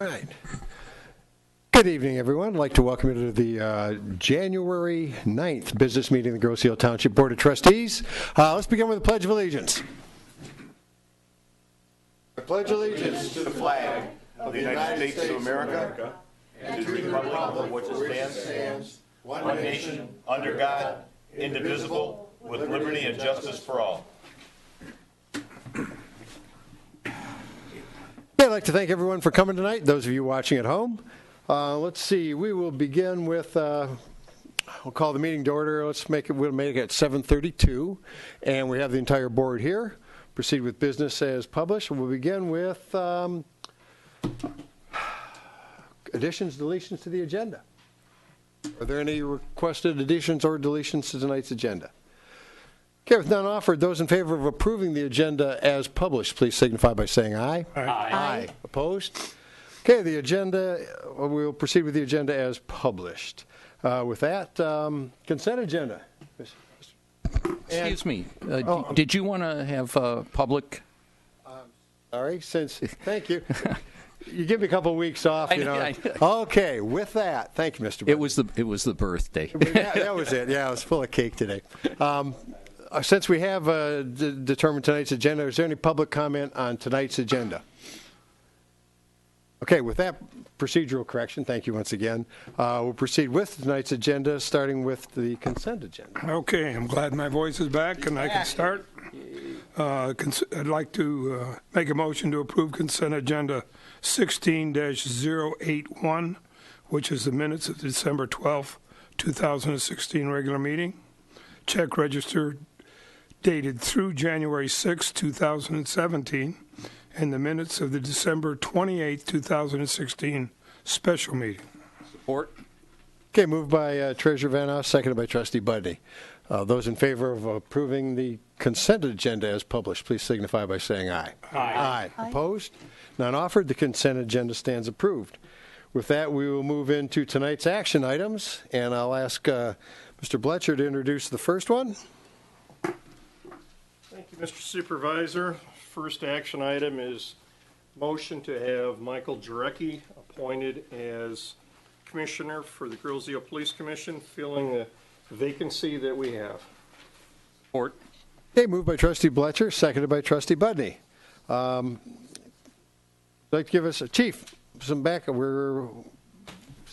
All right. Good evening, everyone. I'd like to welcome you to the January 9th business meeting of the Grosse Ile Township Board of Trustees. Let's begin with the Pledge of Allegiance. I pledge allegiance to the flag of the United States of America and to the republic for which it stands, one nation, under God, indivisible, with liberty and justice for all. I'd like to thank everyone for coming tonight, those of you watching at home. Let's see, we will begin with, we'll call the meeting to order. We'll make it at 7:32, and we have the entire board here. Proceed with business as published. We'll begin with additions, deletions to the agenda. Are there any requested additions or deletions to tonight's agenda? Okay, with none offered, those in favor of approving the agenda as published, please signify by saying aye. Aye. Aye. Opposed? Okay, the agenda, we'll proceed with the agenda as published. With that, consent agenda. Excuse me, did you want to have public? Sorry, thank you. You give me a couple of weeks off, you know. Okay, with that, thank you, Mr. Burton. It was the birthday. That was it. Yeah, I was full of cake today. Since we have determined tonight's agenda, is there any public comment on tonight's agenda? Okay, with that procedural correction, thank you once again. We'll proceed with tonight's agenda, starting with the consent agenda. Okay, I'm glad my voice is back and I can start. I'd like to make a motion to approve consent agenda 16-081, which is the minutes of December 12th, 2016 regular meeting. Check register dated through January 6, 2017, and the minutes of the December 28, 2016 special meeting. Support. Okay, moved by Treasurer Van Oss, seconded by Trustee Budney. Those in favor of approving the consent agenda as published, please signify by saying aye. Aye. Aye. Opposed? None offered. The consent agenda stands approved. With that, we will move into tonight's action items, and I'll ask Mr. Bletcher to introduce the first one. Thank you, Mr. Supervisor. First action item is motion to have Michael Jarecki appointed as Commissioner for the Grosse Ile Police Commission, filling the vacancy that we have. Support. Okay, moved by Trustee Bletcher, seconded by Trustee Budney. I'd like to give us, Chief, some background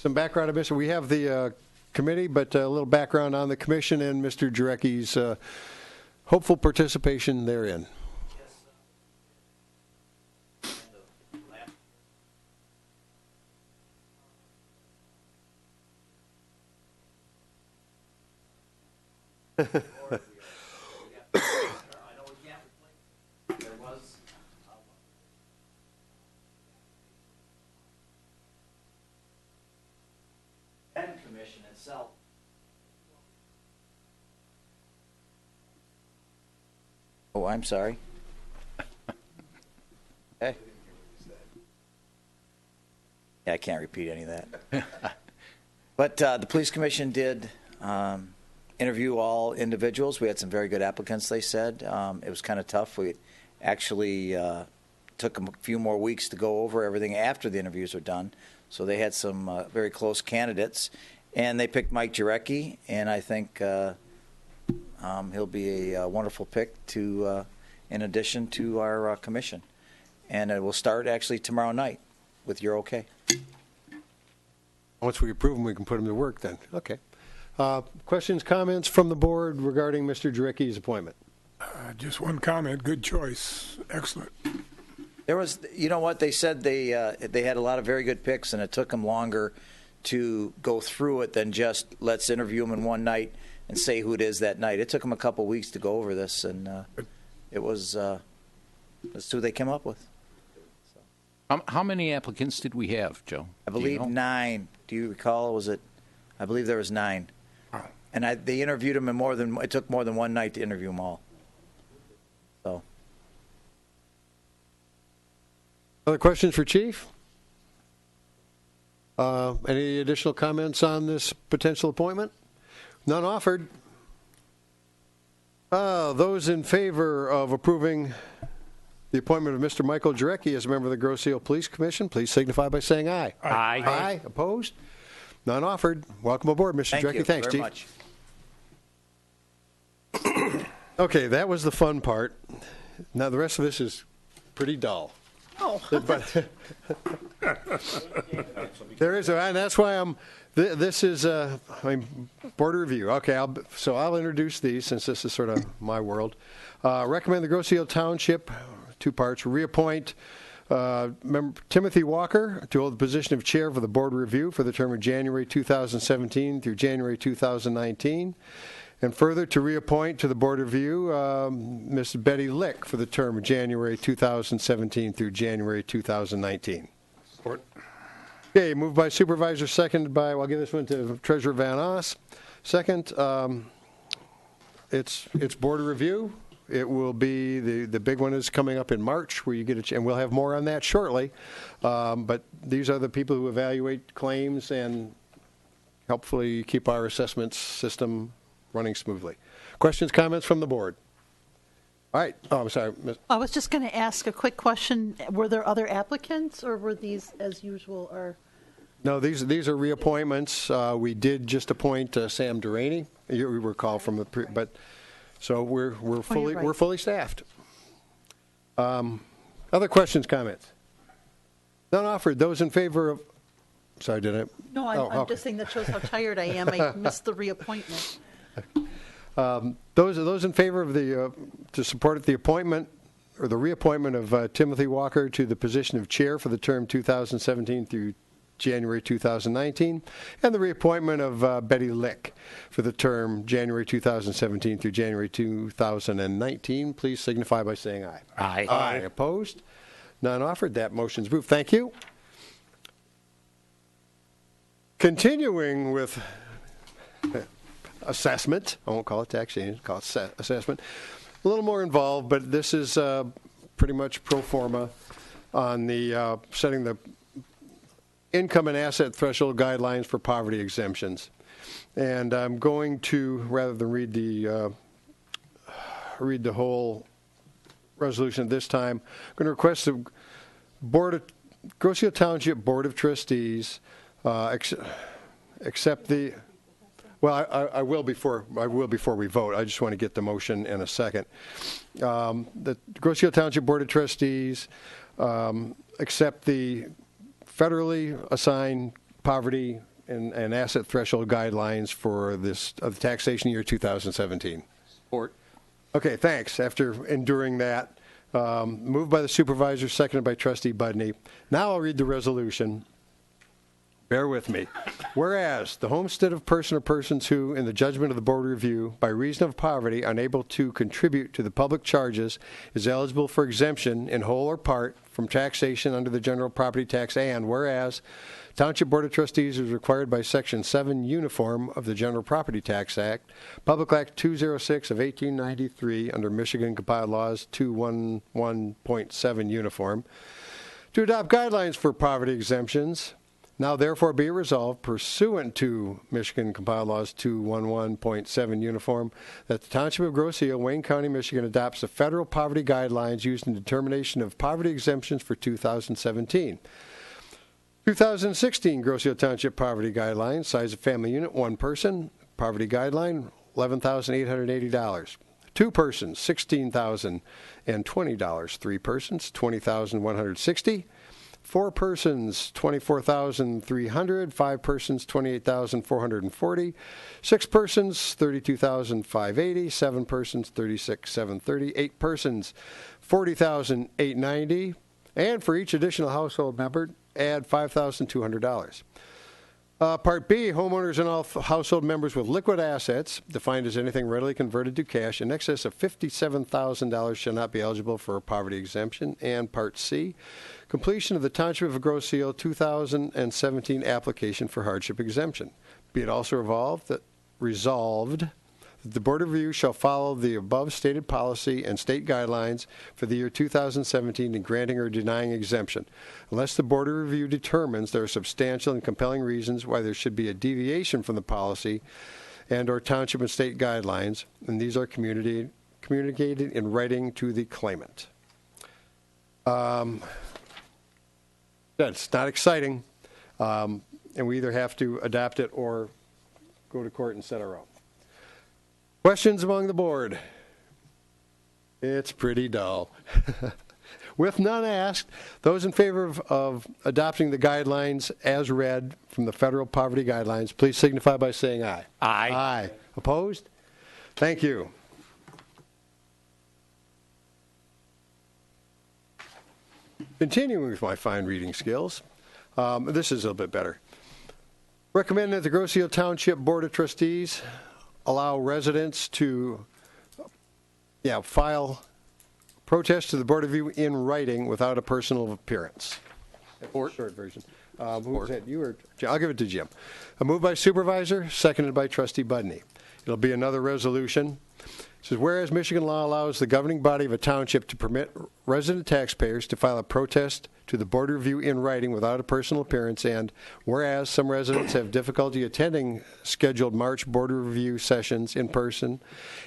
on this. We have the committee, but a little background on the commission and Mr. Jarecki's hopeful participation therein. Commission itself. Oh, I'm sorry. Okay. Yeah, I can't repeat any of that. But the police commission did interview all individuals. We had some very good applicants, they said. It was kind of tough. We actually took a few more weeks to go over everything after the interviews were done. So they had some very close candidates. And they picked Mike Jarecki, and I think he'll be a wonderful pick to, in addition to our commission. And it will start actually tomorrow night with your okay. Once we approve him, we can put him to work then. Okay. Questions, comments from the board regarding Mr. Jarecki's appointment? Just one comment. Good choice. Excellent. There was, you know what, they said they had a lot of very good picks, and it took them longer to go through it than just let's interview them in one night and say who it is that night. It took them a couple of weeks to go over this, and it was that's who they came up with. So. How many applicants did we have, Joe? I believe 9. Do you recall? Was it? I believe there was 9. Oh. And they interviewed them in it took more than one night to interview them all. So. Other questions for Chief? Any additional comments on this potential appointment? None offered. Those in favor of approving the appointment of Mr. Michael Jarecki as a member of the Grosse Ile Police Commission, please signify by saying aye. Aye. Aye. Opposed? None offered. Welcome aboard, Mr. Thank Jarecki. you Thanks, very Chief. much. Okay, that was the fun part. Now, the rest of this is pretty dull. Oh. But there is, and that's why this is, board review. Okay, I'll introduce these since this is sort of my world. Recommend the Grosse Ile Township, 2 parts, reappoint Timothy Walker to hold the position of chair for the board review for the term of January 2017 through January 2019. And further, to reappoint to the Board of Review, Ms. Betty Lick for the term of January 2017 through January 2019. Support. Okay, moved by Supervisor, seconded by, well, I'll give this one to Treasurer Van Oss. Second, it's Board of Review. It will be, the big one is coming up in March where you get and we'll have more on that shortly. But these are the people who evaluate claims and hopefully keep our assessment system running smoothly. Questions, comments from the board? All right. Oh, I'm sorry. I was just going to ask a quick question. Were there other applicants, or were these, as usual, or? No, these are reappointments. We did just appoint Sam Duraney. You recall from the but so we're fully right. we're fully staffed. Other questions, comments? None offered. Those in favor of. Sorry, did I? No, I'm okay. just saying that shows how tired I am. I missed the reappointment. Those in favor of the to support the appointment or the reappointment of Timothy Walker to the position of chair for the term 2017 through January 2019, and the reappointment of Betty Lick for the term January 2017 through January 2019, please signify by saying aye. Aye. Aye. Opposed? None offered. That motion's approved. Thank you. Continuing with assessment. I won't call it taxation, call it assessment. A little more involved, but this is pretty much pro forma on the setting the income and asset threshold guidelines for poverty exemptions. And I'm going to, rather than read the whole resolution at this time, I'm going to request the Grosse Ile Township Board of Trustees accept the. Well, I will before we vote. I just want to get the motion in a second. The Grosse Ile Township Board of Trustees accept the federally assigned poverty and asset threshold guidelines for this of the taxation year 2017. Support. Okay, thanks. After enduring that, moved by the supervisor, seconded by Trustee Budney. Now I'll read the resolution. Bear with me. Whereas the homestead of person or persons who, in the judgment of the Board of Review, by reason of poverty, unable to contribute to the public charges, is eligible for exemption in whole or part from taxation under the general property tax, and whereas Township Board of Trustees is required by Section 7 uniform of the General Property Tax Act, Public Act 206 of 1893 under Michigan Compiled Laws 211.7 uniform, to adopt guidelines for poverty exemptions. Now, therefore, be it resolved, pursuant to Michigan Compiled Laws 211.7 uniform, that the Township of Grosse Ile, Wayne County, Michigan, adopts the federal poverty guidelines used in determination of poverty exemptions for 2017. 2016 Grosse Ile Township Poverty Guidelines, size of family unit, 1 person, poverty guideline, $11,880. 2 persons, $16,020. 3 persons, $20,160. 4 persons, $24,300. 5 persons, $28,440. 6 persons, $32,580. 7 persons, $36,730. 8 persons, $40,890. And for each additional household member, add $5,200. Part B, homeowners and all household members with liquid assets, defined as anything readily converted to cash in excess of $57,000 shall not be eligible for a poverty exemption. And Part C, completion of the Township of Grosse Ile 2017 application for hardship exemption. Be it also resolved that the Board of Review shall follow the above stated policy and state guidelines for the year 2017 in granting or denying exemption, unless the Board of Review determines there are substantial and compelling reasons why there should be a deviation from the policy and or township and state guidelines, and these are communicated in writing to the claimant. It's not exciting, and we either have to adopt it or go to court and set our own. Questions among the board? It's pretty dull. With none asked, those in favor of adopting the guidelines as read from the federal poverty guidelines, please signify by saying aye. Aye. Aye. Opposed? Thank you. Continuing with my fine reading skills, this is a little bit better. Recommend that the Grosse Township Board of Trustees allow residents to file protest to the Board of Review in writing without a personal appearance. Short version. Who's that? You or Jim? I'll give it to Jim. A move by Supervisor, seconded by Trustee Budney. It'll be another resolution. It says, whereas Michigan law allows the governing body of a township to permit resident taxpayers to file a protest to the Board of Review in writing without a personal appearance, and whereas some residents have difficulty attending scheduled March Board of Review sessions in person,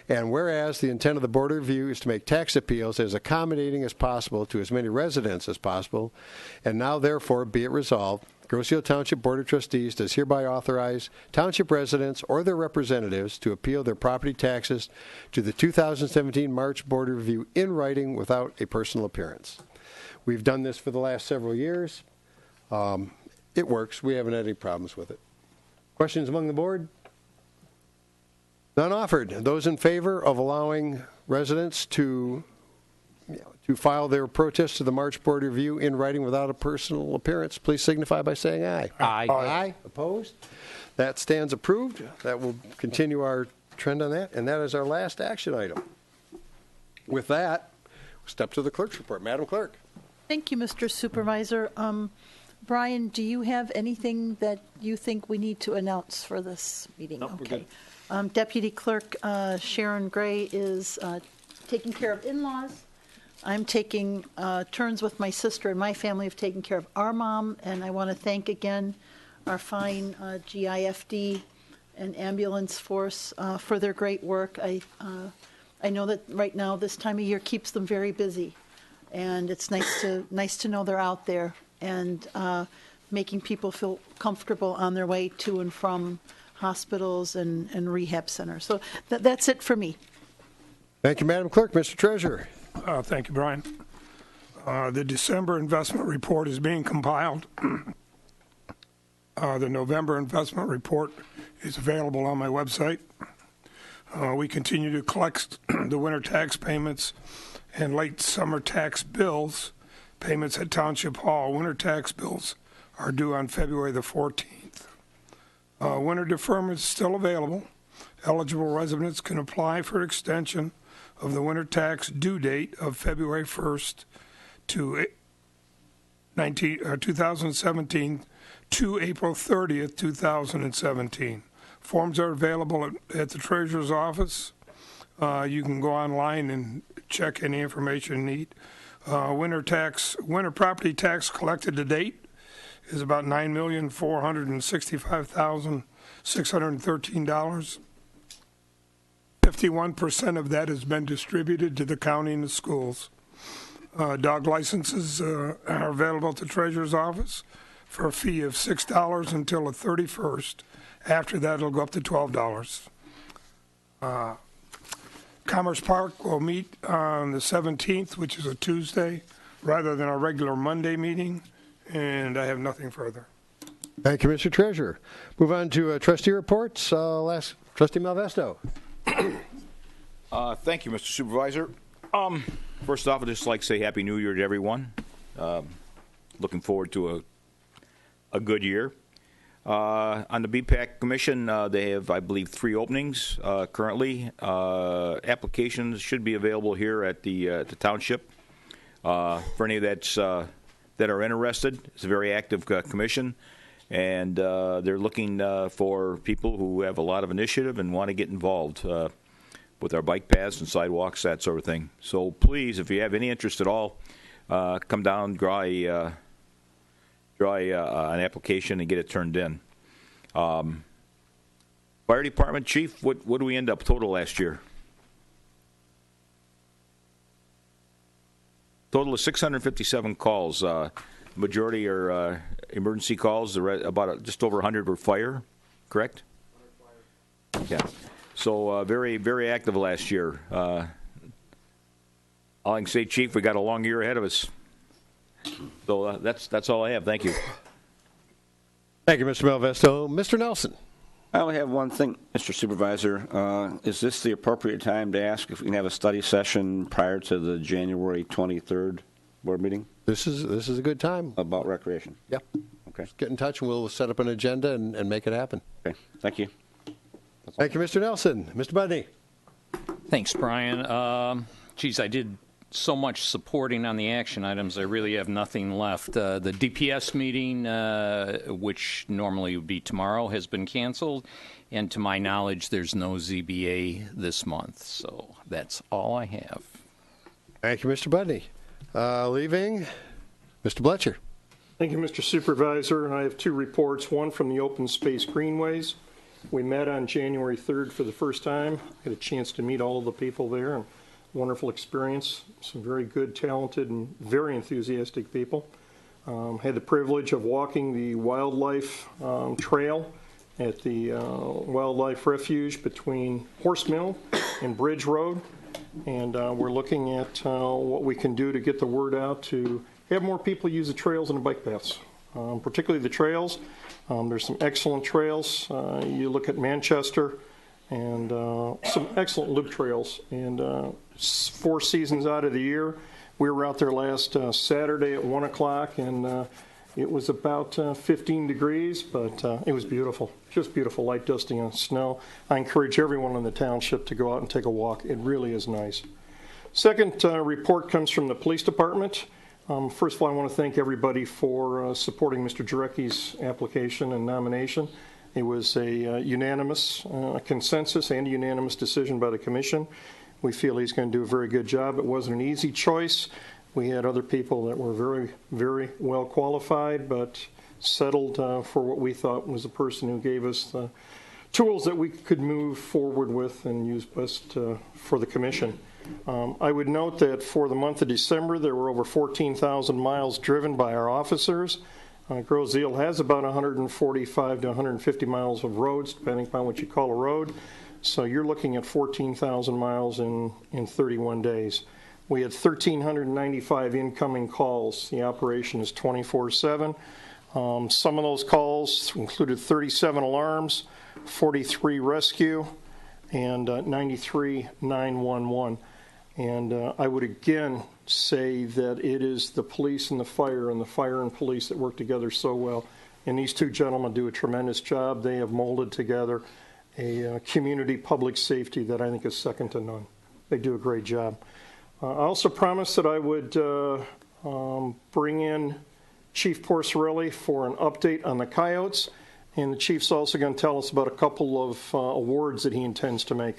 and whereas the intent of the Board of Review is to make tax appeals as accommodating as possible to as many residents as possible, and now therefore be it resolved, Grosse Township Board of Trustees does hereby authorize township residents or their representatives to appeal their property taxes to the 2017 March Board of Review in writing without a personal appearance. We've done this for the last several years. It works. We haven't had any problems with it. Questions among the board? None offered. Those in favor of allowing residents to file their protest to the March Board of Review in writing without a personal appearance, please signify by saying aye. Aye. Aye. Opposed? That stands approved. That will continue our trend on that, and that is our last action item. With that, we'll step to the clerk's report. Madam Clerk. Thank you, Mr. Supervisor. Brian, do you have anything that you think we need to announce for this meeting? Nope, we're Okay. good. Deputy Clerk Sharon Gray is taking care of in-laws. I'm taking turns with my sister and my family of taking care of our mom, and I want to thank again our fine GIFD and ambulance force for their great work. I know that right now this time of year keeps them very busy, and it's nice to know they're out there and making people feel comfortable on their way to and from hospitals and rehab centers. So that's it for me. Thank you, Madam Clerk. Mr. Treasurer. Thank you, Brian. The December investment report is being compiled. The November investment report is available on my website. We continue to collect the winter tax payments and late summer tax bills. Payments at Township Hall. Winter tax bills are due on February the 14th. Winter deferment is still available. Eligible residents can apply for extension of the winter tax due date of February 1st to 2017 to April 30th, 2017. Forms are available at the Treasurer's office. You can go online and check any information you need. Winter property tax collected to date is about $9,465,613. 51% of that has been distributed to the county and the schools. Dog licenses are available at the Treasurer's office for a fee of $6 until the 31st. After that, it'll go up to $12. Commerce Park will meet on the 17th, which is a Tuesday, rather than our regular Monday meeting, and I have nothing further. Thank you, Mr. Treasurer. Move on to trustee reports. Trustee Malvesto. Thank you, Mr. Supervisor. First off, I'd just like to say Happy New Year to everyone. Looking forward to a good year. On the BPAC Commission, they have, I believe, 3 openings currently. Applications should be available here at the Township for any that are interested. It's a very active commission, and they're looking for people who have a lot of initiative and want to get involved with our bike paths and sidewalks, that sort of thing. So please, if you have any interest at all, come down, draw an application and get it turned in. Fire Department Chief, what do we end up total last year? Total of 657 calls. Majority are emergency calls. Just over 100 were fire, correct? Yeah. So very, very active last year. All I can say, Chief, we got a long year ahead of us. So that's all I have. Thank you. Thank you, Mr. Malvesto. Mr. Nelson. I only have one thing, Mr. Supervisor. Is this the appropriate time to ask if we can have a study session prior to the January 23rd board meeting This is a good time. about recreation? Yep. Okay. Get in touch and we'll set up an agenda and make it happen. Okay. Thank you. Thank you, Mr. Nelson. Mr. Budney. Thanks, Brian. Geez, I did so much supporting on the action items, I really have nothing left. The DPS meeting, which normally would be tomorrow, has been canceled. And to my knowledge, there's no ZBA this month. So that's all I have. Thank you, Mr. Budney. Leaving, Mr. Bletcher. Thank you, Mr. Supervisor. I have two reports, one from the Open Space Greenways. We met on January 3rd for the first time. I had a chance to meet all of the people there. And wonderful experience. Some very good, talented, and very enthusiastic people. Had the privilege of walking the wildlife trail at the Wildlife Refuge between Horse Mill and Bridge Road. And we're looking at what we can do to get the word out to have more people use the trails and the bike paths, particularly the trails. There's some excellent trails. You look at Manchester and some excellent loop trails. And 4 seasons out of the year, we were out there last Saturday at 1 o'clock, and it was about 15 degrees, but it was beautiful. Just beautiful, light dusting on snow. I encourage everyone in the township to go out and take a walk. It really is nice. Second report comes from the police department. First of all, I want to thank everybody for supporting Mr. Jarecki's application and nomination. It was a unanimous consensus and a unanimous decision by the commission. We feel he's going to do a very good job. It wasn't an easy choice. We had other people that were very, very well qualified, but settled for what we thought was the person who gave us the tools that we could move forward with and use best for the commission. I would note that for the month of December, there were over 14,000 miles driven by our officers. Grosse Ile has about 145 to 150 miles of roads, depending upon what you call a road. So you're looking at 14,000 miles in 31 days. We had 1,395 incoming calls. The operation is 24/7. Some of those calls included 37 alarms, 43 rescue, and 93 911. And I would again say that it is the police and the fire and police that work together so well. And these two gentlemen do a tremendous job. They have molded together a community public safety that I think is second to none. They do a great job. I also promised that I would bring in Chief Porcerelli for an update on the coyotes, and the chief's also going to tell us about a couple of awards that he intends to make.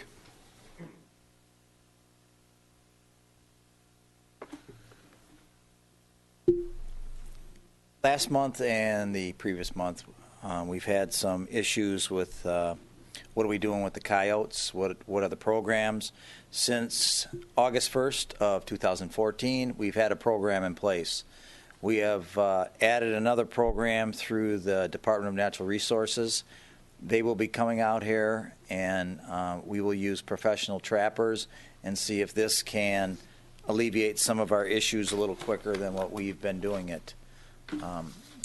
Last month and the previous month, we've had some issues with what are we doing with the coyotes? What are the programs? Since August 1st of 2014, we've had a program in place. We have added another program through the Department of Natural Resources. They will be coming out here, and we will use professional trappers and see if this can alleviate some of our issues a little quicker than what we've been doing it.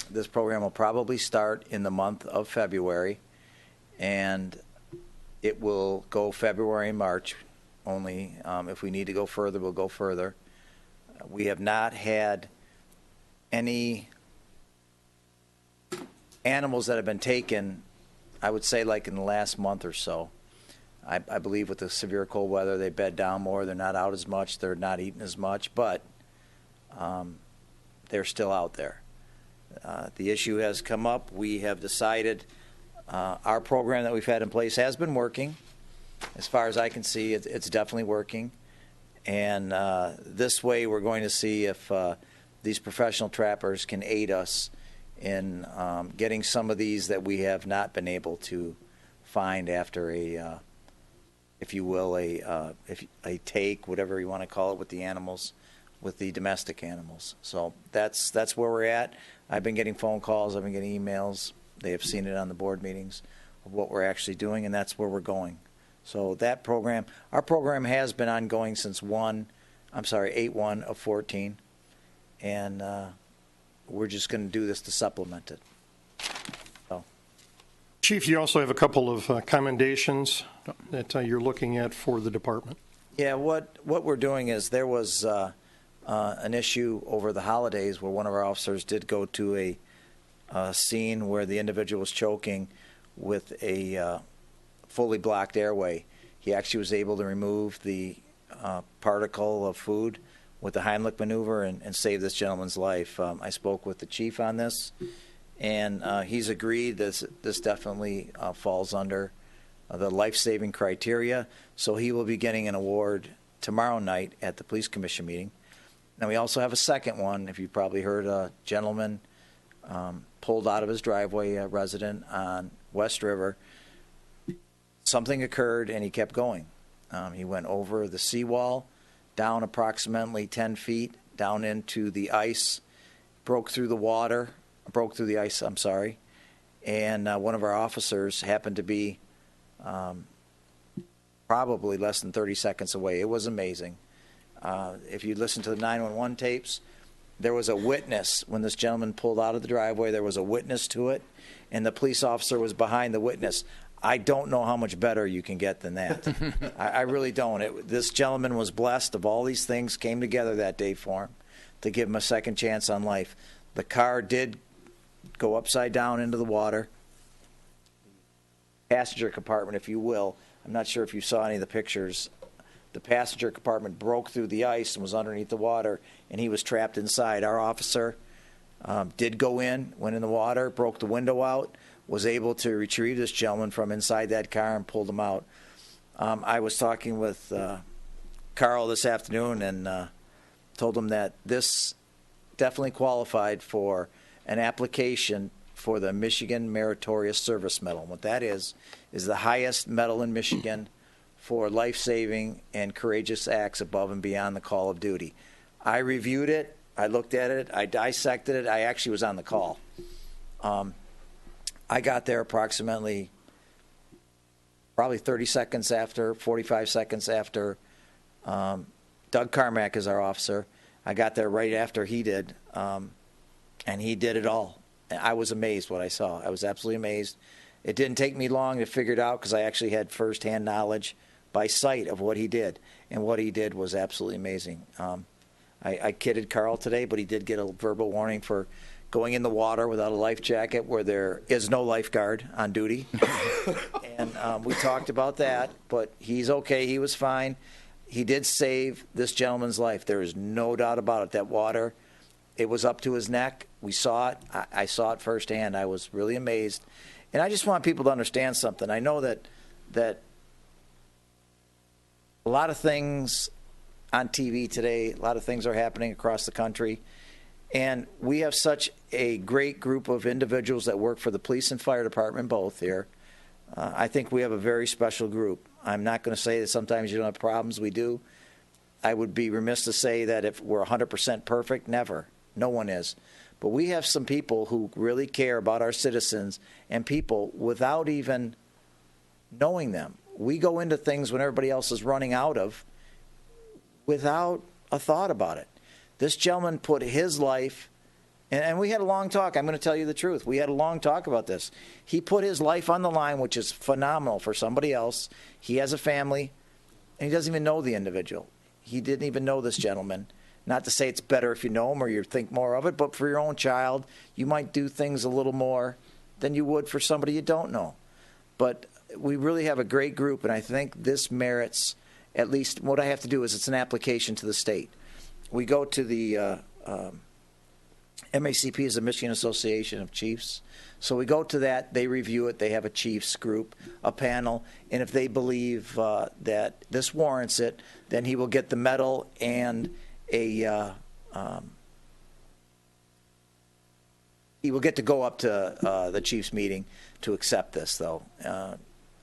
This program will probably start in the month of February, and it will go February and March only. If we need to go further, we'll go further. We have not had any animals that have been taken, I would say, like in the last month or so. I believe with the severe cold weather, they bed down more. They're not out as much. They're not eating as much, but they're still out there. The issue has come up. We have decided our program that we've had in place has been working. As far as I can see, it's definitely working. And this way we're going to see if these professional trappers can aid us in getting some of these that we have not been able to find after a, if you will, a take, whatever you want to call it, with the animals. with the domestic animals. So that's where we're at. I've been getting phone calls. I've been getting emails. They have seen it on the board meetings of what we're actually doing, and that's where we're going. So that program, our program has been ongoing since 8/1 of 14, and we're just going to do this to supplement it. So. Chief, you also have a couple of commendations that you're looking at for the department. Yeah, what we're doing is there was an issue over the holidays where one of our officers did go to a scene where the individual was choking with a fully blocked airway. He actually was able to remove the particle of food with the Heimlich maneuver and save this gentleman's life. I spoke with the chief on this, and he's agreed this definitely falls under the life-saving criteria. So he will be getting an award tomorrow night at the police commission meeting. Now we also have a second one. If you probably heard, a gentleman pulled out of his driveway, a resident on West River. Something occurred and he kept going. He went over the seawall, down approximately 10 feet, down into the ice, broke through the ice, I'm sorry. And one of our officers happened to be probably less than 30 seconds away. It was amazing. If you listen to the 911 tapes, there was a witness when this gentleman pulled out of the driveway. There was a witness to it, and the police officer was behind the witness. I don't know how much better you can get than that. I really don't. This gentleman was blessed. Of all these things came together that day for him to give him a second chance on life. The car did go upside down into the water. Passenger compartment, if you will. I'm not sure if you saw any of the pictures. The passenger compartment broke through the ice and was underneath the water, and he was trapped inside. Our officer did go in, went in the water, broke the window out, was able to retrieve this gentleman from inside that car and pulled him out. I was talking with Carl this afternoon and told him that this definitely qualified for an application for the Michigan Meritorious Service Medal. And what that is the highest medal in Michigan for life-saving and courageous acts above and beyond the call of duty. I reviewed it. I looked at it. I dissected it. I actually was on the call. I got there approximately probably 30 seconds after, 45 seconds after. Doug Carmack is our officer. I got there right after he did, and he did it all. I was amazed what I saw. I was absolutely amazed. It didn't take me long to figure it out because I actually had firsthand knowledge by sight of what he did, and what he did was absolutely amazing. I kidded Carl today, but he did get a verbal warning for going in the water without a life jacket where there is no lifeguard on duty. And we talked about that, but he's okay. He was fine. He did save this gentleman's life. There is no doubt about it. That water, it was up to his neck. We saw it. I saw it firsthand. I was really amazed. And I just want people to understand something. I know that a lot of things on TV today, a lot of things are happening across the country. And we have such a great group of individuals that work for the police and fire department both here. I think we have a very special group. I'm not going to say that sometimes you don't have problems. We do. I would be remiss to say that if we're 100% perfect, never. No one is. But we have some people who really care about our citizens and people without even knowing them. We go into things when everybody else is running out of without a thought about it. This gentleman put his life, and we had a long talk. I'm going to tell you the truth. We had a long talk about this. He put his life on the line, which is phenomenal for somebody else. He has a family, and he doesn't even know the individual. He didn't even know this gentleman. Not to say it's better if you know him or you think more of it, but for your own child, you might do things a little more than you would for somebody you don't know. But we really have a great group, and I think this merits, at least what I have to do is it's an application to the state. We go to the MACP is the Michigan Association of Chiefs. So we go to that, they review it, they have a chiefs group, a panel, and if they believe that this warrants it, then he will get the medal and he will get to go up to the chiefs meeting to accept this, though.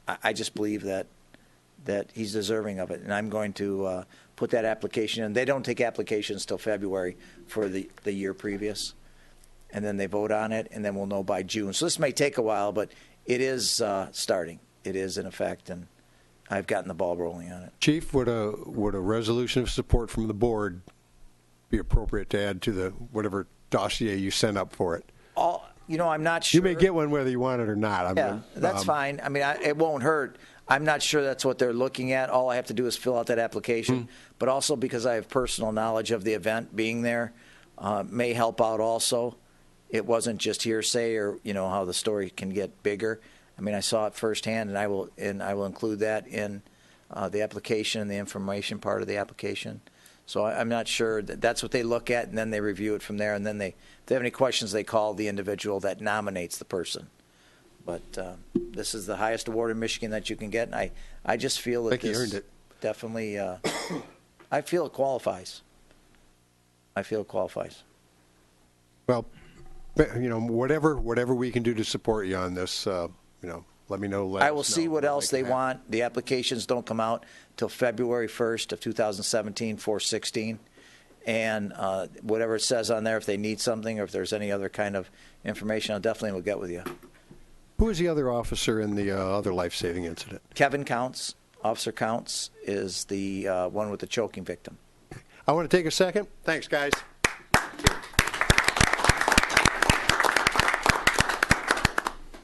I just believe that that he's deserving of it. And I'm going to put that application in. They don't take applications till February for the year previous. And then they vote on it, and then we'll know by June. So this may take a while, but it is starting. It is in effect, and I've gotten the ball rolling on it. Chief, would a resolution of support from the board be appropriate to add to the whatever dossier you send up for it? I'm not sure. You may get one whether you want it or not. That's fine. I mean, it won't hurt. I'm not sure that's what they're looking at. All I have to do is fill out that application. But also because I have personal knowledge of the event being there may help out also. It wasn't just hearsay or, how the story can get bigger. I mean, I saw it firsthand, and I will include that in the application and the information part of the application. So I'm not sure that's what they look at, and then they review it from there. And then if they have any questions, they call the individual that nominates the person. But this is the highest award in Michigan that you can get, and I just feel that you earned it. Definitely, I feel it qualifies. Well, whatever we can do to support you on this, let me know. I will see what else they want. The applications don't come out till February 1st of 2017, 4/16. And whatever it says on there, if they need something or if there's any other kind of information, I definitely will get with you. Who is the other officer in the other life-saving incident? Kevin Counts, Officer Counts, is the one with the choking victim. I want to take a second. Thanks, guys.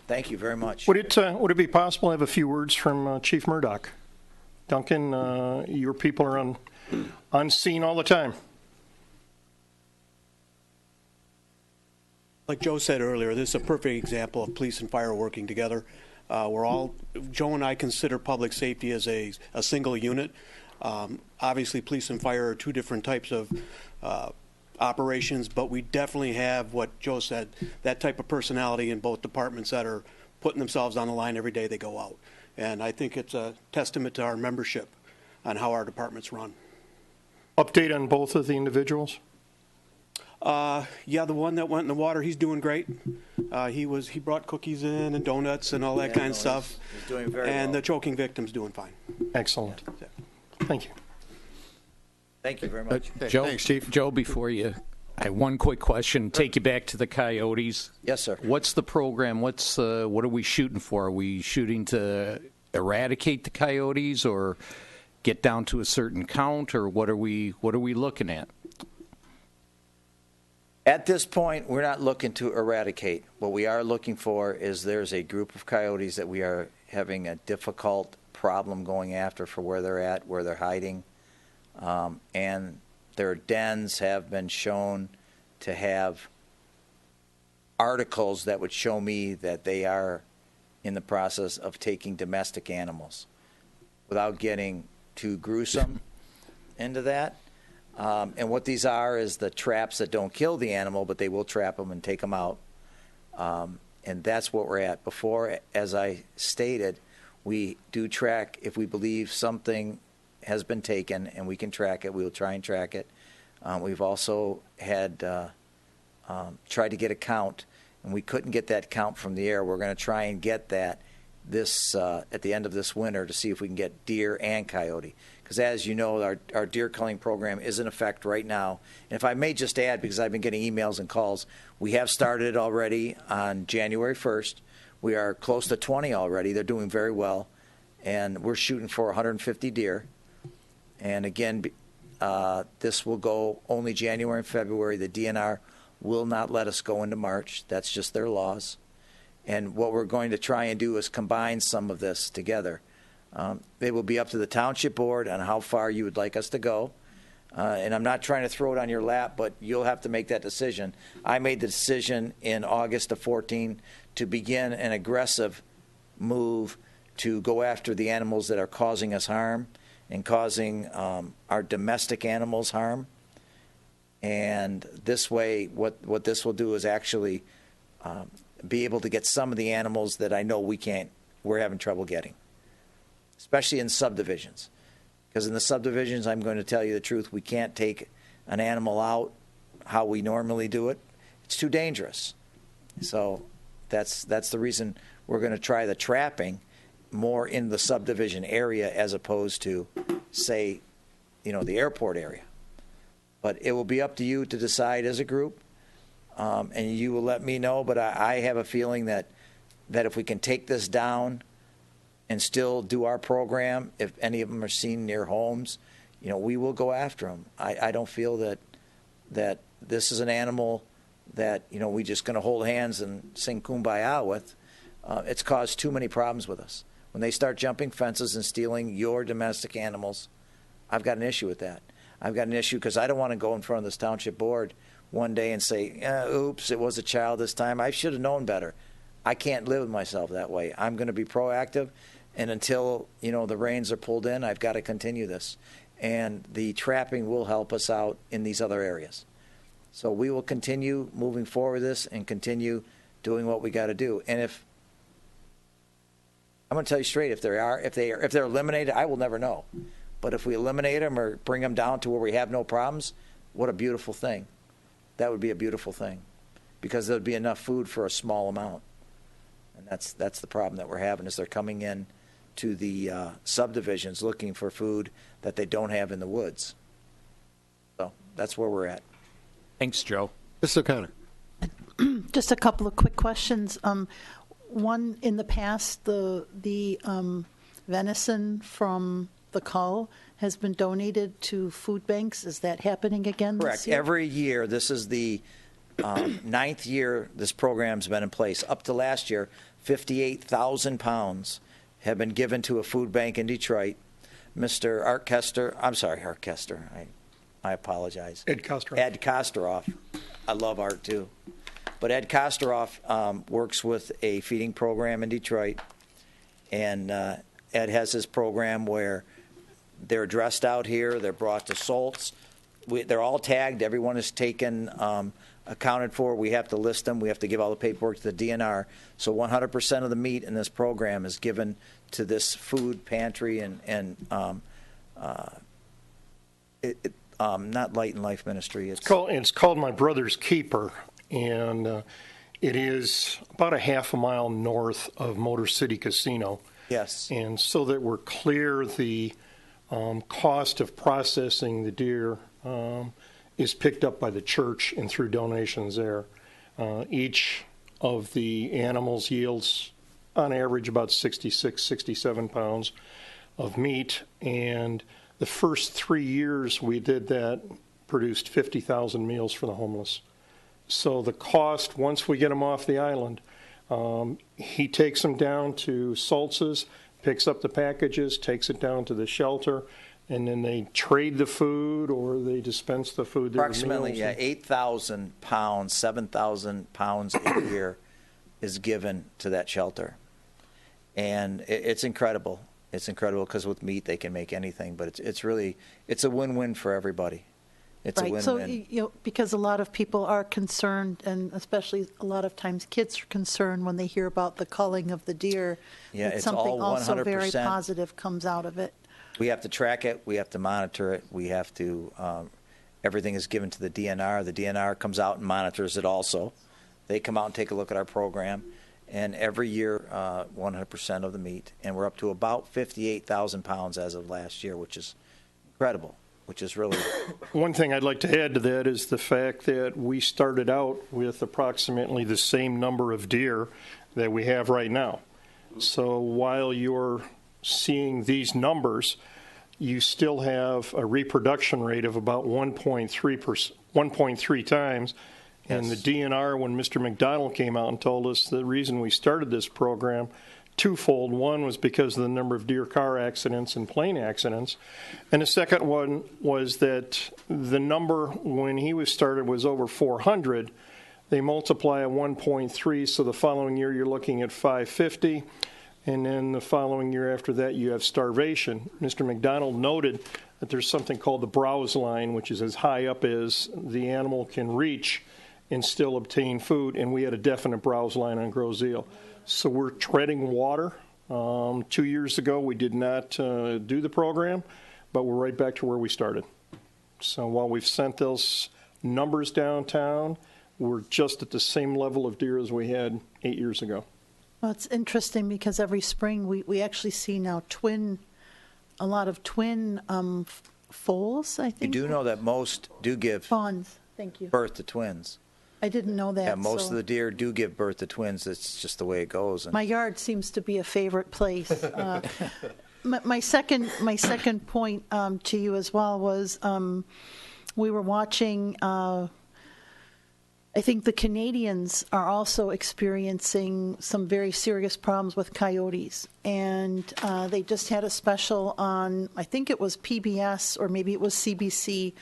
Thank you very much. Would it be possible to have a few words from Chief Murdoch? Duncan, your people are on scene all the time. Like Joe said earlier, this is a perfect example of police and fire working together. Joe and I consider public safety as a single unit. Obviously, police and fire are two different types of operations, but we definitely have what Joe said, that type of personality in both departments that are putting themselves on the line every day they go out. And I think it's a testament to our membership on how our departments run. Update on both of the individuals? The one that went in the water, he's doing great. He brought cookies in and donuts and all that kind of stuff. He's doing very well. And the choking victim's doing fine. Excellent. Thank you. Thank you very much. Joe, Thanks, Chief. Joe, before I have one quick question. Take you back to the Coyotes. Yes, sir. What's the program? What are we shooting for? Are we shooting to eradicate the Coyotes or get down to a certain count, or what are we looking at? At this point, we're not looking to eradicate. What we are looking for is there's a group of coyotes that we are having a difficult problem going after for where they're at, where they're hiding. And their dens have been shown to have articles that would show me that they are in the process of taking domestic animals. Without getting too gruesome into that. And what these are is the traps that don't kill the animal, but they will trap them and take them out. And that's what we're at. Before, as I stated, we do track if we believe something has been taken and we can track it, we will try and track it. We've also had tried to get a count, and we couldn't get that count from the air. We're going to try and get that this at the end of this winter to see if we can get deer and coyote. Because as you know, our deer culling program is in effect right now. And if I may just add, because I've been getting emails and calls, we have started already on January 1st. We are close to 20 already. They're doing very well. And we're shooting for 150 deer. And again, this will go only January and February. The DNR will not let us go into March. That's just their laws. And what we're going to try and do is combine some of this together. It will be up to the Township Board on how far you would like us to go. And I'm not trying to throw it on your lap, but you'll have to make that decision. I made the decision in August of 14 to begin an aggressive move to go after the animals that are causing us harm and causing our domestic animals harm. And this way, what this will do is actually be able to get some of the animals that I know we're having trouble getting, especially in subdivisions. Because in the subdivisions, I'm going to tell you the truth, we can't take an animal out how we normally do it. It's too dangerous. So that's the reason we're going to try the trapping. more in the subdivision area as opposed to, say, the airport area. But it will be up to you to decide as a group, and you will let me know. But I have a feeling that if we can take this down and still do our program, if any of them are seen near homes, we will go after them. I don't feel that this is an animal that, we just going to hold hands and sing Kumbaya with. It's caused too many problems with us. When they start jumping fences and stealing your domestic animals, I've got an issue with that. I've got an issue because I don't want to go in front of this township board one day and say, oops, it was a child this time. I should have known better. I can't live with myself that way. I'm going to be proactive, and until, the reins are pulled in, I've got to continue this. And the trapping will help us out in these other areas. So we will continue moving forward with this and continue doing what we got to do. And I'm going to tell you straight, if they're eliminated, I will never know. But if we eliminate them or bring them down to where we have no problems, what a beautiful thing. That would be a beautiful thing, because there would be enough food for a small amount. And that's the problem that we're having, is they're coming in to the subdivisions looking for food that they don't have in the woods. So that's where we're at. Thanks, Joe. Mr. O'Connor. Just a couple of quick questions. One, in the past, the venison from the cull has been donated to food banks. Is that happening again this Correct. year? Every year, this is the 9th year this program's been in place. Up to last year, 58,000 pounds have been given to a food bank in Detroit. Mr. Art Kester, I apologize. Ed Kostroff. Ed Kostroff. I love Art too. But Ed Kostroff works with a feeding program in Detroit, and Ed has his program where they're dressed out here, they're brought to Solt's. They're all tagged. Everyone is taken, accounted for. We have to list them. We have to give all the paperwork to the DNR. So 100% of the meat in this program is given to this food pantry and not Light and Life Ministry. It's called My Brother's Keeper, and it is about a half a mile north of Motor City Casino. Yes. And so that we're clear, the cost of processing the deer is picked up by the church and through donations there. Each of the animals yields, on average, about 66, 67 pounds of meat. And the first 3 years we did that produced 50,000 meals for the homeless. So the cost, once we get them off the island, he takes them down to Saltz's, picks up the packages, takes it down to the shelter, and then they trade the food or they dispense the food. Approximately 8,000 pounds, 7,000 pounds a year is given to that shelter. And it's incredible. It's incredible because with meat they can make anything, but it's a win-win for everybody. It's right. a win-win. So, because a lot of people are concerned, and especially a lot of times kids are concerned when they hear about the culling of the deer. Yeah, that it's something all also 100%. very positive comes out of it. We have to track it. We have to monitor it. We have to, everything is given to the DNR. The DNR comes out and monitors it also. They come out and take a look at our program. And every year, 100% of the meat. And we're up to about 58,000 pounds as of last year, which is incredible, which is really... One thing I'd like to add to that is the fact that we started out with approximately the same number of deer that we have right now. So while you're seeing these numbers, you still have a reproduction rate of about 1.3 times. And the DNR, when Mr. McDonald came out and told us the reason we started this program, twofold. One was because of the number of deer car accidents and plane accidents. And the second one was that the number when he was started was over 400. They multiply at 1.3, so the following year you're looking at 550. And then the following year after that, you have starvation. Mr. McDonald noted that there's something called the browse line, which is as high up as the animal can reach and still obtain food. And we had a definite browse line on Groseal. So we're treading water. 2 years ago, we did not do the program, but we're right back to where we started. So while we've sent those numbers downtown, we're just at the same level of deer as we had 8 years ago. Well, it's interesting because every spring we actually see now a lot of twin foals, I You think. do know that most do give Fawns, thank you. birth to twins. I didn't know that. Yeah, most so of the deer do give birth to twins. It's just the way it goes. And my yard seems to be a favorite place. My second point to you as well was we were watching. I think the Canadians are also experiencing some very serious problems with coyotes, and they just had a special on, I think it was PBS or maybe it was CBC.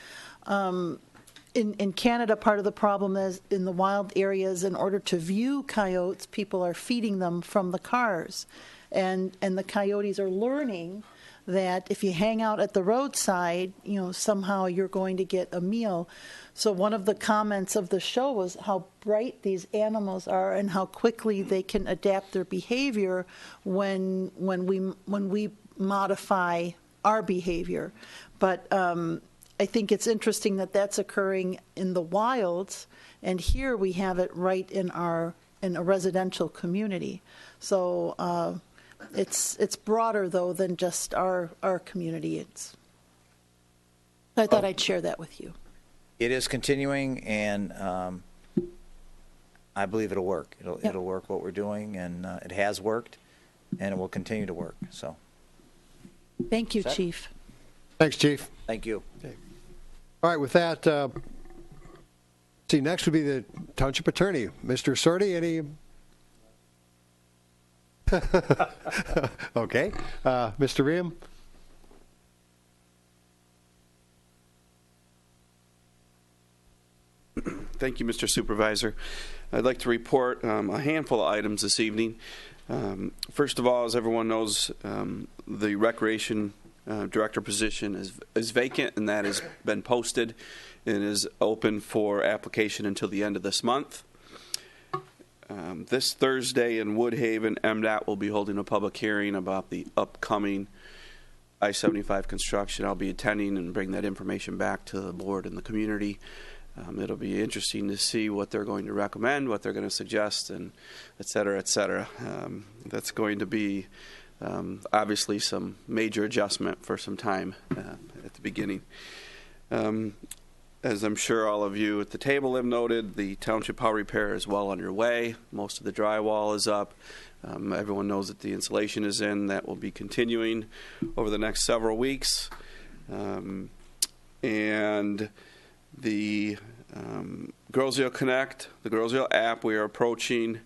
In Canada, part of the problem is in the wild areas, in order to view coyotes, people are feeding them from the cars, and the coyotes are learning that if you hang out at the roadside, somehow you're going to get a meal. So one of the comments of the show was how bright these animals are and how quickly they can adapt their behavior when we modify our behavior. But I think it's interesting that that's occurring in the wilds, and here we have it right in a residential community. So it's broader though than just our community. I thought I'd share that with you. it is continuing, and I believe it'll work. It'll work what we're doing, and it has worked, and it will continue to work. So, thank you, Chief. Thanks, Chief. thank you. All right, with that, next would be the Township Attorney. Mr. Sorty, any? Okay. Mr. Ream? Thank you, Mr. Supervisor. I'd like to report a handful of items this evening. First of all, as everyone knows, the Recreation Director position is vacant, and that has been posted and is open for application until the end of this month. This Thursday in Woodhaven, MDOT will be holding a public hearing about the upcoming I-75 construction. I'll be attending and bring that information back to the board and the community. It'll be interesting to see what they're going to recommend, what they're going to suggest, and et cetera, et cetera. That's going to be obviously some major adjustment for some time at the beginning. As I'm sure all of you at the table have noted, the township hall repair is well underway. Most of the drywall is up. Everyone knows that the insulation is in. That will be continuing over the next several weeks. And the Girlsdale Connect, the Girlsdale app, we are approaching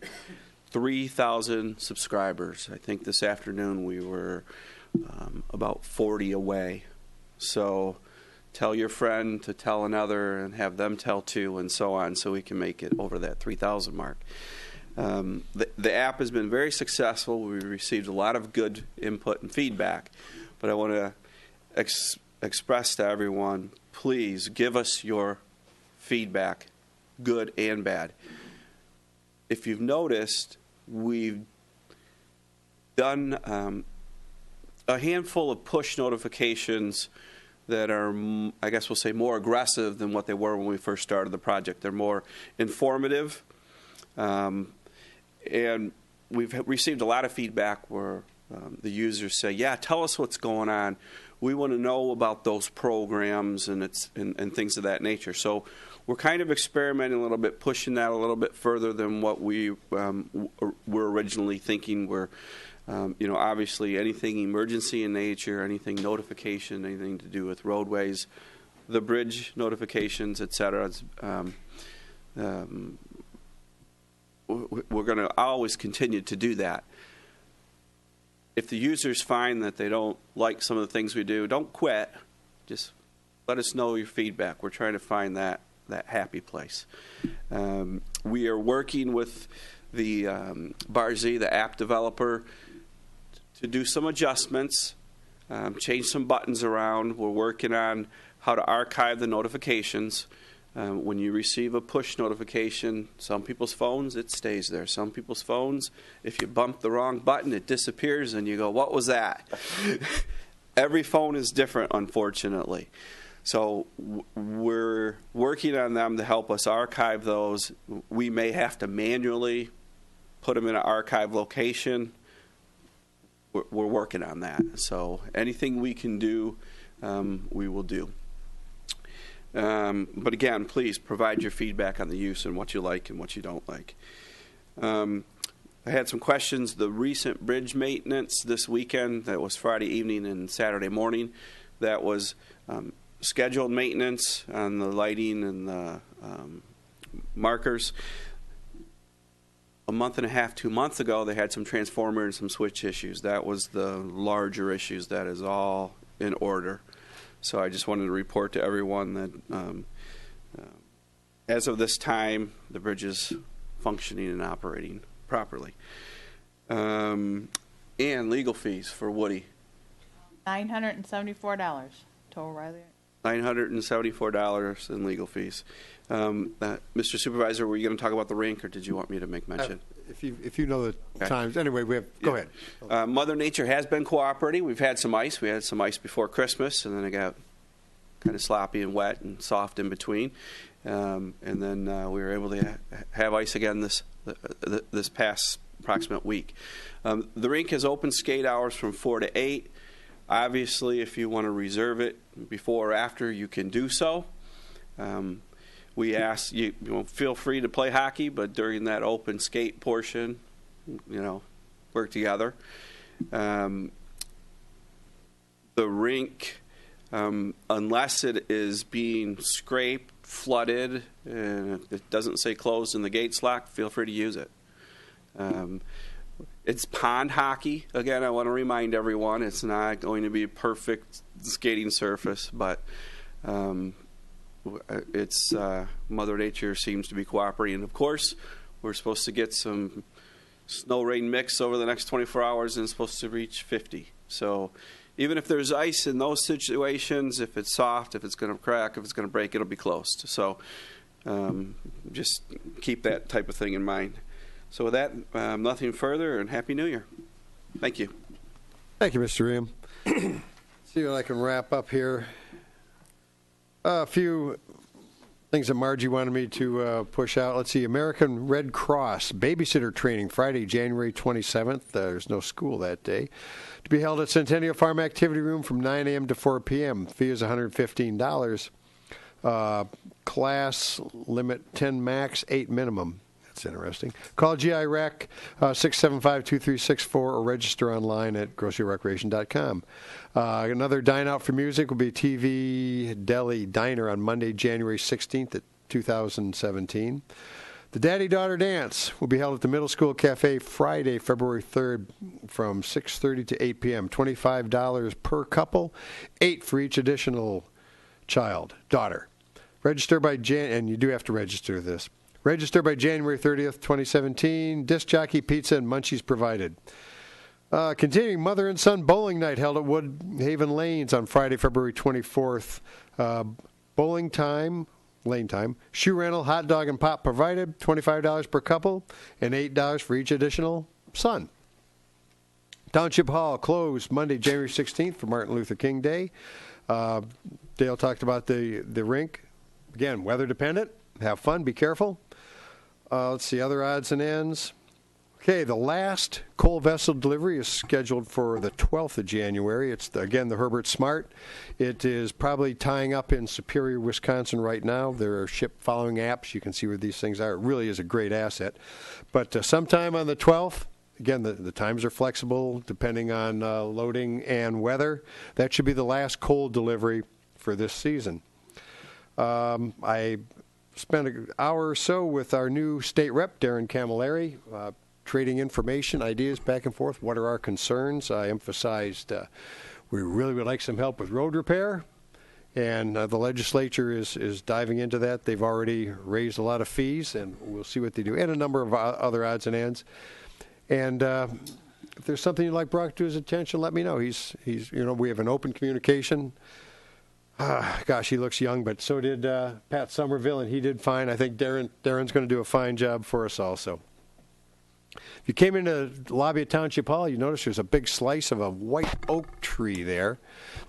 3,000 subscribers. I think this afternoon we were about 40 away. So tell your friend to tell another and have them tell two and so on, so we can make it over that 3,000 mark. The app has been very successful. We received a lot of good input and feedback, but I want to express to everyone, please give us your feedback, good and bad. If you've noticed, we've done a handful of push notifications that are, I guess we'll say, more aggressive than what they were when we first started the project. They're more informative, and we've received a lot of feedback where the users say, yeah, tell us what's going on. We want to know about those programs and things of that nature. So we're kind of experimenting a little bit, pushing that a little bit further than what we were originally thinking. We're obviously anything emergency in nature, anything notification, anything to do with roadways, the bridge notifications, et cetera. We're going to always continue to do that. If the users find that they don't like some of the things we do, don't quit. Just let us know your feedback. We're trying to find that happy place. We are working with the Barzy, the app developer, to do some adjustments, change some buttons around. We're working on how to archive the notifications. When you receive a push notification, some people's phones, it stays there. Some people's phones, if you bump the wrong button, it disappears and you go, what was that? Every phone is different, unfortunately. So we're working on them to help us archive those. We may have to manually put them in an archive location. We're working on that. So anything we can do, we will do. But again, please provide your feedback on the use and what you like and what you don't like. I had some questions. The recent bridge maintenance this weekend, that was Friday evening and Saturday morning, that was scheduled maintenance on the lighting and the markers. A month and a half, 2 months ago, they had some transformer and some switch issues. That was the larger issues. That is all in order. So I just wanted to report to everyone that as of this time, the bridge is functioning and operating properly. And legal fees for Woody. $974 total, Riley. $974 in legal fees. Mr. Supervisor, were you going to talk about the rink, or did you want me to make mention? If you know the times. Anyway, go ahead. Mother Nature has been cooperating. We've had some ice. We had some ice before Christmas, and then it got kind of sloppy and wet and soft in between. And then we were able to have ice again this past approximate week. The rink has open skate hours from 4 to 8. Obviously, if you want to reserve it before or after, you can do so. We ask you, feel free to play hockey, but during that open skate portion, work together. The rink, unless it is being scraped, flooded, and if it doesn't say closed and the gate's locked, feel free to use it. It's pond hockey. Again, I want to remind everyone it's not going to be a perfect skating surface, but it's Mother Nature seems to be cooperating. Of course, we're supposed to get some snow-rain mix over the next 24 hours, and it's supposed to reach 50. So even if there's ice in those situations, if it's soft, if it's going to crack, if it's going to break, it'll be closed. So just keep that type of thing in mind. So with that, nothing further, and Happy New Year. Thank you. Thank you, Mr. Ream. See what I can wrap up here. A few things that Margie wanted me to push out. Let's see. American Red Cross babysitter training Friday, January 27th. There's no school that day. To be held at Centennial Farm Activity Room from 9 a.m. to 4 p.m. Fee is $115. Class limit 10 max, 8 minimum. That's interesting. Call GI Rec 675-2364 or register online at groceryrecreation.com. Another dine out for music will be TV Deli Diner on Monday, January 16th at 2017. The Daddy-Daughter Dance will be held at the Middle School Cafe Friday, February 3rd from 6:30 to 8 p.m. $25 per couple, $8 for each additional daughter. Register by and you do have to register this. Register by January 30th, 2017. Disc jockey, pizza, and munchies provided. Continuing, Mother and Son Bowling Night held at Woodhaven Lanes on Friday, February 24th. Bowling time, lane time, shoe rental, hot dog, and pop provided. $25 per couple and $8 for each additional son. Township Hall closed Monday, January 16th for Martin Luther King Day. Dale talked about the rink. Again, weather dependent. Have fun. Be careful. Let's see, other odds and ends. Okay, the last coal vessel delivery is scheduled for the 12th of January. It's, again, the Herbert Smart. It is probably tying up in Superior, Wisconsin right now. There are ship following apps. You can see where these things are. It really is a great asset. But sometime on the 12th, again, the times are flexible depending on loading and weather. That should be the last coal delivery for this season. I spent an hour or so with our new state rep, Darren Camilleri, trading information, ideas back and forth. What are our concerns? I emphasized we really would like some help with road repair, and the legislature is diving into that. They've already raised a lot of fees, and we'll see what they do, and a number of other odds and ends. And if there's something you'd like brought to his attention, let me know. He's we have an open communication. Gosh, he looks young, but so did Pat Somerville, and he did fine. I think Darren's going to do a fine job for us also. If you came into the lobby at Township Hall, you notice there's a big slice of a white oak tree there.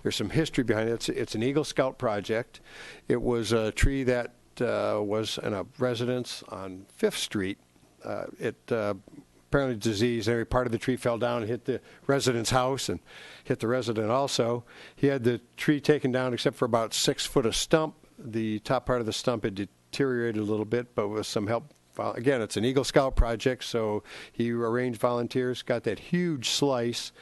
There's some history behind it. It's an Eagle Scout project. It was a tree that was in a residence on 5th Street. It apparently disease. Every part of the tree fell down and hit the resident's house and hit the resident also. He had the tree taken down except for about 6 foot of stump. The top part of the stump had deteriorated a little bit, but with some help. Again, it's an Eagle Scout project, so he arranged volunteers, got that huge slice,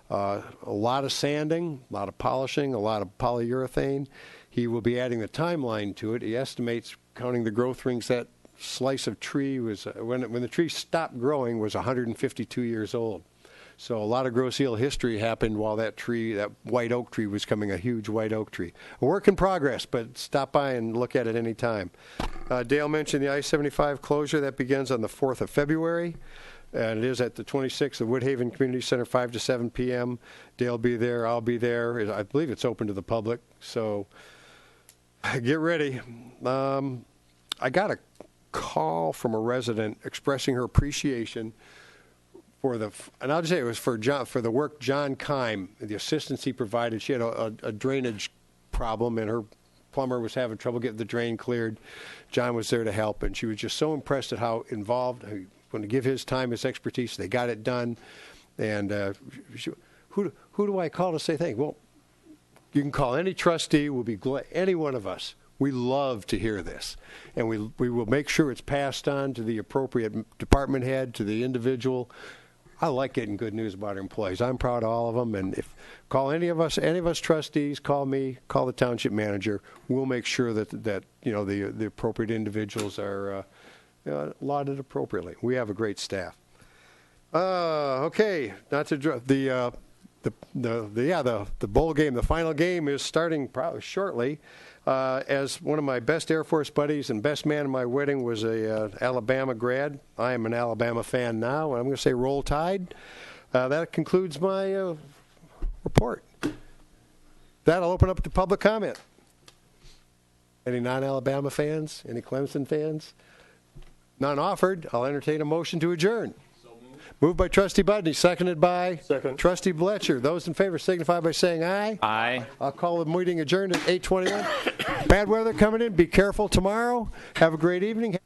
a lot of sanding, a lot of polishing, a lot of polyurethane. He will be adding the timeline to it. He estimates, counting the growth rings, that slice of tree was, when the tree stopped growing, was 152 years old. So a lot of gross heel history happened while that tree, that white oak tree, was coming a huge white oak tree. A work in progress, but stop by and look at it any time. Dale mentioned the I-75 closure. That begins on the 4th of February, and it is at the 26th of Woodhaven Community Center, 5 to 7 p.m. Dale will be there. I'll be there. I believe it's open to the public, so get ready. I got a call from a resident expressing her appreciation for and I'll just say it was for the work John Kime, the assistance he provided. She had a drainage problem, and her plumber was having trouble getting the drain cleared. John was there to help, and she was just so impressed at how involved, going to give his time, his expertise. They got it done. And who do I call to say thank you? Well, you can call any trustee. We'll be glad, any one of us. We love to hear this, and we will make sure it's passed on to the appropriate department head, to the individual. I like getting good news about our employees. I'm proud of all of them, and if call any of us trustees, call me, call the township manager. We'll make sure that the appropriate individuals are lauded appropriately. We have a great staff. Okay, not to the bowl game. The final game is starting probably shortly. As one of my best Air Force buddies and best man at my wedding was a Alabama grad. I am an Alabama fan now, and I'm going to say roll tide. That concludes my report. That'll open up to public comment. Any non-Alabama fans? Any Clemson fans? None offered. I'll entertain a motion to adjourn. Moved by Trustee Budney, seconded by Trustee Bletcher. Those in favor signify by saying aye. Aye. I'll call the meeting adjourned at 8:21. Bad weather coming in. Be careful tomorrow. Have a great evening.